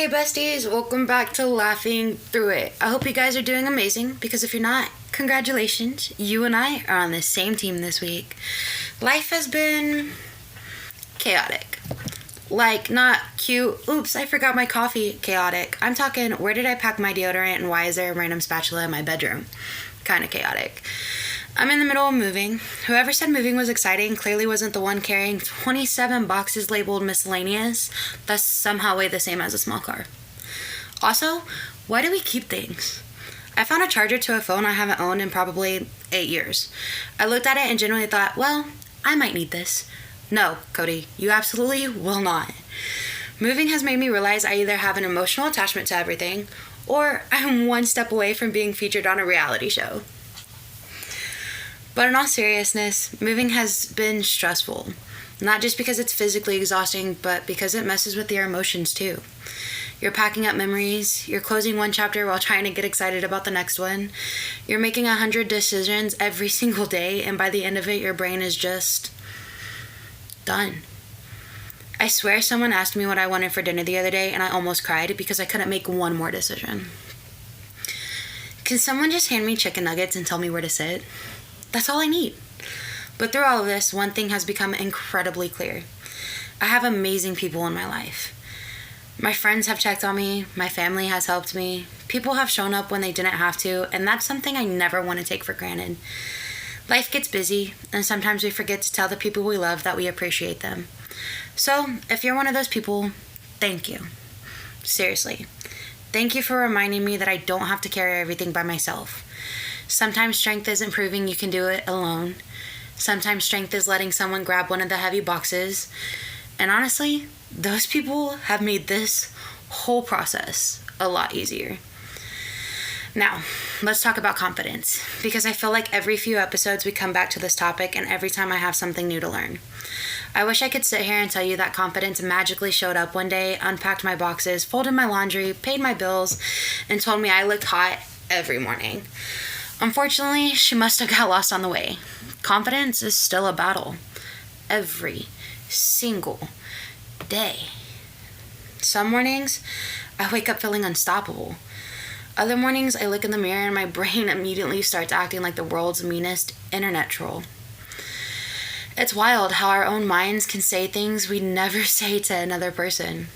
Hey besties, welcome back to Laughing Through It. I hope you guys are doing amazing, because if you're not, congratulations. You and I are on the same team this week. Life has been chaotic. Like, not cute, oops, I forgot my coffee, chaotic. I'm talking, where did I pack my deodorant and why is there a random spatula in my bedroom? Kind of chaotic. I'm in the middle of moving. Whoever said moving was exciting clearly wasn't the one carrying 27 boxes labeled miscellaneous that somehow weigh the same as a small car. Also, why do we keep things? I found a charger to a phone I haven't owned in probably 8 years. I looked at it and genuinely thought, well, I might need this. No, Cody, you absolutely will not. Moving has made me realize I either have an emotional attachment to everything, or I'm one step away from being featured on a reality show. But in all seriousness, moving has been stressful. Not just because it's physically exhausting, but because it messes with your emotions too. You're packing up memories, you're closing one chapter while trying to get excited about the next one. You're making 100 decisions every single day, and by the end of it, your brain is just done. I swear someone asked me what I wanted for dinner the other day, and I almost cried because I couldn't make one more decision. Can someone just hand me chicken nuggets and tell me where to sit? That's all I need. But through all of this, one thing has become incredibly clear. I have amazing people in my life. My friends have checked on me, my family has helped me, people have shown up when they didn't have to, and that's something I never want to take for granted. Life gets busy, and sometimes we forget to tell the people we love that we appreciate them. So, if you're one of those people, thank you. Seriously. Thank you for reminding me that I don't have to carry everything by myself. Sometimes strength isn't proving you can do it alone. Sometimes strength is letting someone grab one of the heavy boxes. And honestly, those people have made this whole process a lot easier. Now, let's talk about confidence, because I feel like every few episodes we come back to this topic, and every time I have something new to learn. I wish I could sit here and tell you that confidence magically showed up one day, unpacked my boxes, folded my laundry, paid my bills, and told me I looked hot every morning. Unfortunately, she must have got lost on the way. Confidence is still a battle. Every single day. Some mornings, I wake up feeling unstoppable. Other mornings, I look in the mirror and my brain immediately starts acting like the world's meanest internet troll. It's wild how our own minds can say things we'd never say to another person.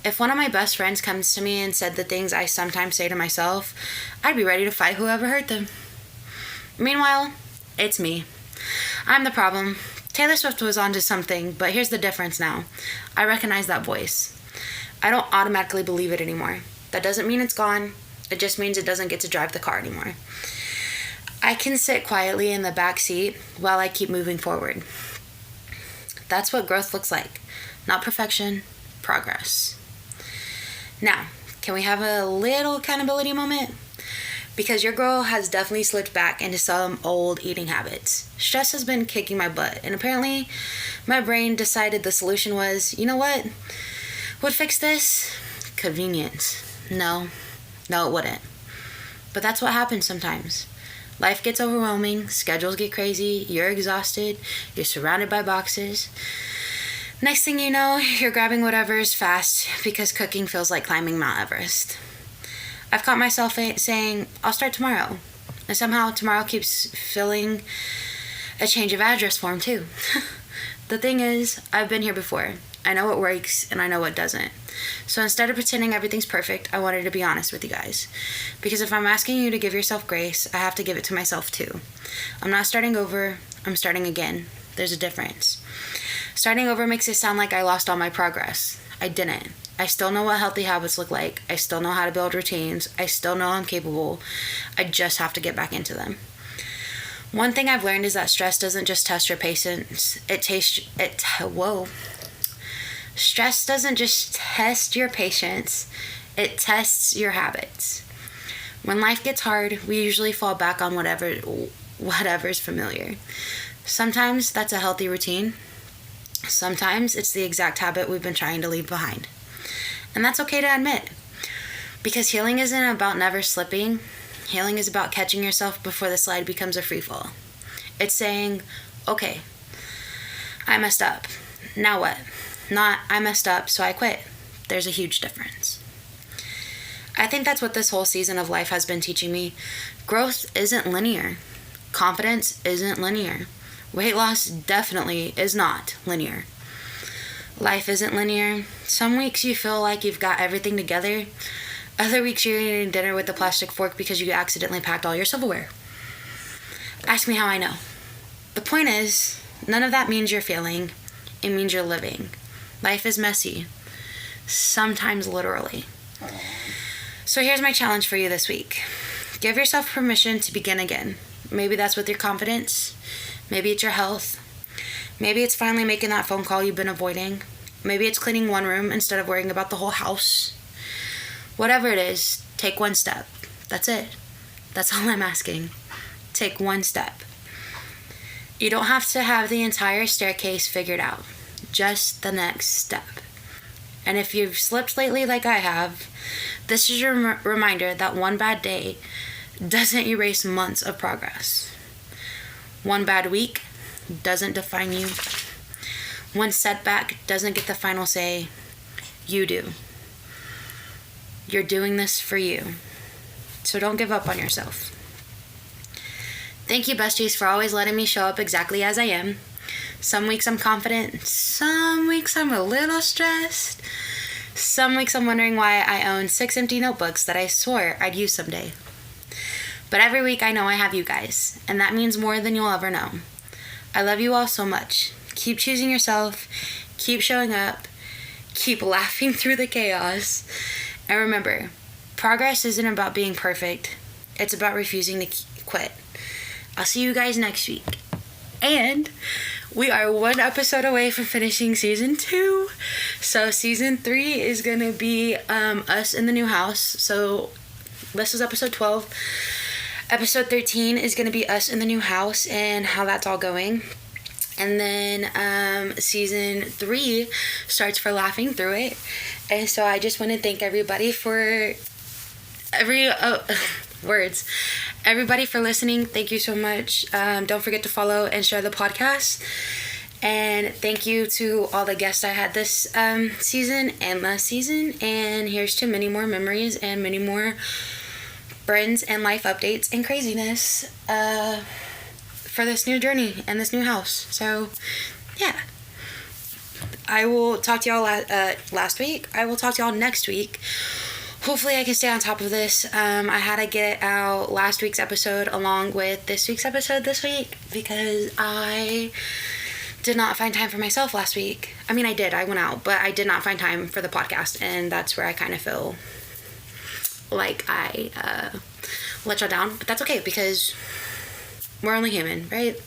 If one of my best friends comes to me and said the things I sometimes say to myself, I'd be ready to fight whoever hurt them. Meanwhile, it's me. I'm the problem. Taylor Swift was onto something, but here's the difference now. I recognize that voice. I don't automatically believe it anymore. That doesn't mean it's gone. It just means it doesn't get to drive the car anymore. I can sit quietly in the back seat while I keep moving forward. That's what growth looks like. Not perfection, progress. Now, can we have a little accountability moment? Because your girl has definitely slipped back into some old eating habits. Stress has been kicking my butt, and apparently my brain decided the solution was, you know what would fix this? Convenience. No, it wouldn't. But that's what happens sometimes. Life gets overwhelming, schedules get crazy, you're exhausted, you're surrounded by boxes. Next thing you know, you're grabbing whatever is fast because cooking feels like climbing Mount Everest. I've caught myself saying, I'll start tomorrow. And somehow tomorrow keeps filling a change of address form too. The thing is, I've been here before. I know what works and I know what doesn't. So instead of pretending everything's perfect, I wanted to be honest with you guys. Because if I'm asking you to give yourself grace, I have to give it to myself too. I'm not starting over, I'm starting again. There's a difference. Starting over makes it sound like I lost all my progress. I didn't. I still know what healthy habits look like. I still know how to build routines. I still know I'm capable. I just have to get back into them. One thing I've learned is that stress doesn't just test your patience. Stress doesn't just test your patience. It tests your habits. When life gets hard, we usually fall back on whatever's familiar. Sometimes that's a healthy routine. Sometimes it's the exact habit we've been trying to leave behind. And that's okay to admit. Because healing isn't about never slipping. Healing is about catching yourself before the slide becomes a free fall. It's saying, okay, I messed up. Now what? Not, I messed up, so I quit. There's a huge difference. I think that's what this whole season of life has been teaching me. Growth isn't linear. Confidence isn't linear. Weight loss definitely is not linear. Life isn't linear. Some weeks you feel like you've got everything together. Other weeks you're eating dinner with a plastic fork because you accidentally packed all your silverware. Ask me how I know. The point is, none of that means you're failing. It means you're living. Life is messy. Sometimes literally. So here's my challenge for you this week. Give yourself permission to begin again. Maybe that's with your confidence. Maybe it's your health. Maybe it's finally making that phone call you've been avoiding. Maybe it's cleaning one room instead of worrying about the whole house. Whatever it is, take one step. That's it. That's all I'm asking. Take one step. You don't have to have the entire staircase figured out. Just the next step. And if you've slipped lately like I have, this is your reminder that one bad day doesn't erase months of progress. One bad week doesn't define you. One setback doesn't get the final say. You do. You're doing this for you. So don't give up on yourself. Thank you, besties, for always letting me show up exactly as I am. Some weeks I'm confident. Some weeks I'm a little stressed. Some weeks I'm wondering why I own 6 empty notebooks that I swore I'd use someday. But every week I know I have you guys, and that means more than you'll ever know. I love you all so much. Keep choosing yourself. Keep showing up. Keep laughing through the chaos. And remember, progress isn't about being perfect. It's about refusing to quit. I'll see you guys next week. And we are one episode away from finishing season 2. So season 3 is going to be us in the new house. So this is episode 12. Episode 13 is going to be us in the new house and how that's all going. And then season 3 starts for Laughing Through It. And so I just want to thank everybody for everybody for listening. Thank you so much. Don't forget to follow and share the podcast. And thank you to all the guests I had this season and last season. And here's to many more memories and many more friends and life updates and craziness for this new journey and this new house. So, yeah. I will talk to y'all last week. I will talk to y'all next week. Hopefully I can stay on top of this. I had to get out last week's episode along with this week's episode this week because I did not find time for myself last week. I mean, I did. I went out, but I did not find time for the podcast, and that's where I kind of feel like I let y'all down. But that's okay because we're only human, right?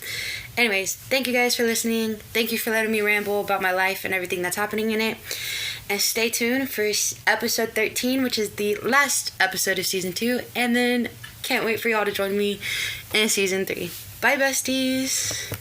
Anyways, thank you guys for listening. Thank you for letting me ramble about my life and everything that's happening in it. And stay tuned for episode 13, which is the last episode of season 2. And then can't wait for y'all to join me in season 3. Bye, besties.